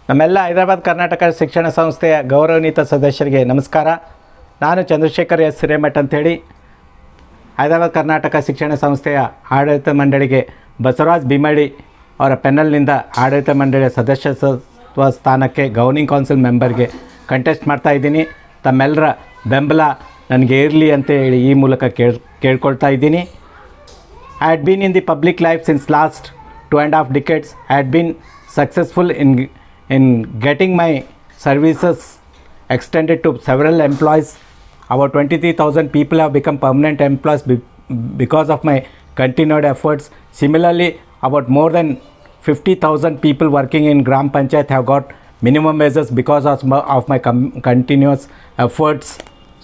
ನಮ್ಮೆಲ್ಲ ಹೈದರಾಬಾದ್ ಕರ್ನಾಟಕ ಶಿಕ್ಷಣ ಸಂಸ್ಥೆಯ ಗೌರವಾನ್ವಿತ ಸದಸ್ಯರಿಗೆ ನಮಸ್ಕಾರ. ನಾನು ಚಂದ್ರಶೇಖರ್ ಎಸ್ ಹಿರೇಮಠ ಅಂಥೇಳಿ ಹೈದರಾಬಾದ್ ಕರ್ನಾಟಕ ಶಿಕ್ಷಣ ಸಂಸ್ಥೆಯ ಆಡಳಿತ ಮಂಡಳಿಗೆ ಬಸವರಾಜ್ ಭೀಮಳ್ಳಿ ಅವರ ಪೆನಲ್ನಿಂದ ಆಡಳಿತ ಮಂಡಳಿಯ ಸದಸ್ಯತ್ವ ಸ್ಥಾನಕ್ಕೆ ಗವರ್ನಿಂಗ್ ಕೌನ್ಸಿಲ್ ಮೆಂಬರ್ಗೆ ಕಂಟೆಸ್ಟ್ ಮಾಡ್ತಾಯಿದ್ದೀನಿ. ತಮ್ಮೆಲ್ಲರ ಬೆಂಬಲ ನನಗೆ ಇರಲಿ ಅಂತೇಳಿ ಈ ಮೂಲಕ ಕೇಳ್ಕೊಳ್ತಾ ಇದ್ದೀನಿ. I had been in the public life since last 2.5 decades. I had been successful in getting my services extended to several employees. About 23,000 people have become permanent employees because of my continued efforts. Similarly, about more than 50,000 people working in Gram Panchayat have got minimum wages because of my continuous efforts.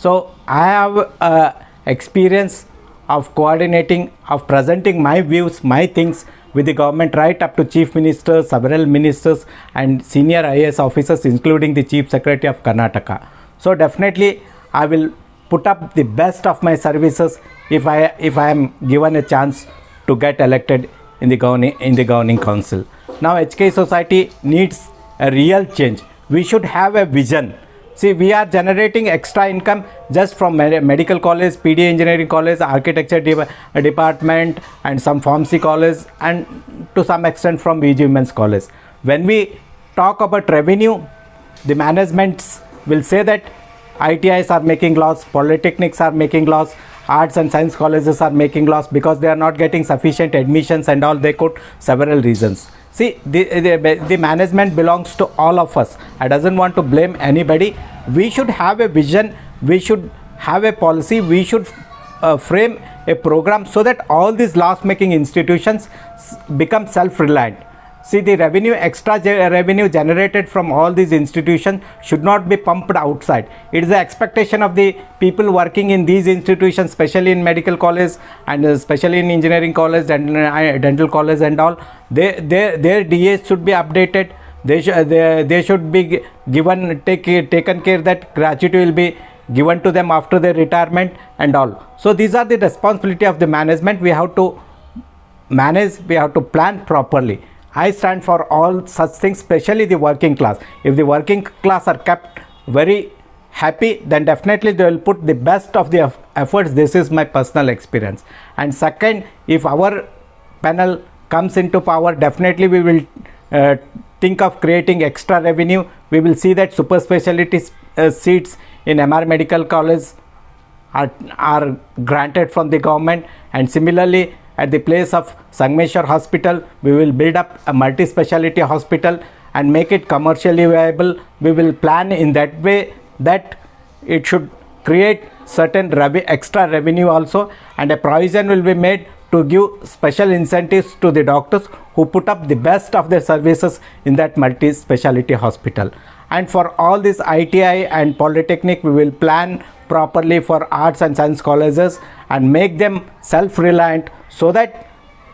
So I have experience of coordinating, of presenting my views, my things with the government right up to Chief Ministers, several ministers and senior IAS officers including the Chief Secretary of Karnataka. So definitely I will put up the best of my services if I am given a chance to get elected in the governing council. Now HK society needs a real change. We should have a vision. See, we are generating extra income just from medical college, PD engineering college, architecture department and some pharmacy college and to some extent from VG Women's College. When we talk about revenue, the managements will say that ITIs are making loss, polytechnics are making loss, arts and science colleges are making loss because they are not getting sufficient admissions and all. They quote several reasons. See, the management belongs to all of us. I doesn't want to blame anybody. We should have a vision. We should have a policy. We should frame a program so that all these loss-making institutions become self-reliant. See, the extra revenue generated from all these institutions should not be pumped outside. It is the expectation of the people working in these institutions, especially in medical college and especially in engineering college and dental college and all. Their DAs should be updated. They should be taken care that gratuity will be given to them after their retirement and all. So these are the responsibility of the management. We have to manage. We have to plan properly. I stand for all such things, especially the working class. If the working class are kept very happy, then definitely they will put the best of the efforts. This is my personal experience. And second, if our panel comes into power, definitely we will think of creating extra revenue. We will see that super specialty seats in MR Medical College are granted from the government, and similarly at the place of Sangameshwar Hospital, we will build up a multi-speciality hospital and make it commercially viable. We will plan in that way that it should create certain extra revenue also, and a provision will be made to give special incentives to the doctors who put up the best of their services in that multi-speciality hospital. And for all this ITI and polytechnic, we will plan properly for arts and science colleges and make them self-reliant so that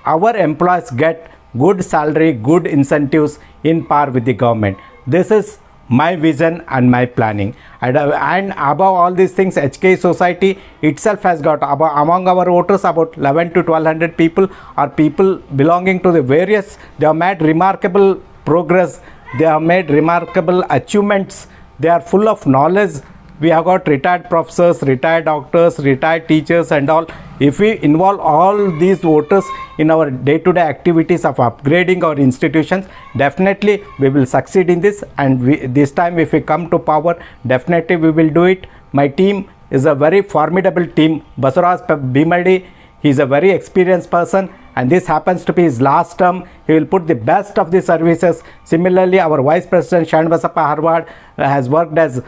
our employees get good salary, good incentives in par with the government. This is my vision and my planning. And above all these things, HK society itself has got among our voters about 11 to 1200 people are people belonging to the various. They have made remarkable progress. They have made remarkable achievements. They are full of knowledge. We have got retired professors, retired doctors, retired teachers and all. If we involve all these voters in our day-to-day activities of upgrading our institutions, definitely we will succeed in this. And this time if we come to power, definitely we will do it. My team is a very formidable team. Basavaraj Bhimalli, he is a very experienced person, and this happens to be his last term. He will put the best of the services. Similarly, our Vice President Shanbasappa Harwad has worked as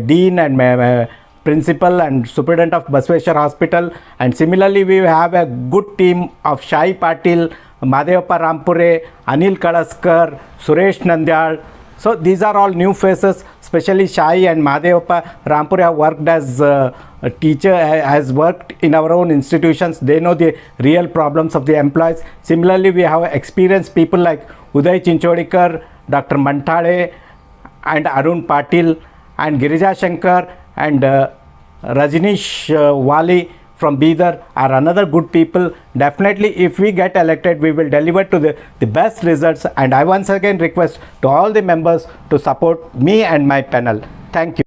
Dean and Principal and Superintendent of Basaveshwar Hospital. And similarly, we have a good team of Shai Patil, Madhevappa Rampure, Anil Kalaskar, Suresh Nandyal. So these are all new faces. Especially Shai and Madhevappa Rampure have worked as a teacher, has worked in our own institutions. They know the real problems of the employees. Similarly, we have experienced people like Uday Chinchodikar, Dr. Mantale and Arun Patil and Girija Shankar and Rajneesh Wali from Bidar are another good people. Definitely if we get elected, we will deliver to the best results, and I once again request to all the members to support me and my panel. Thank you.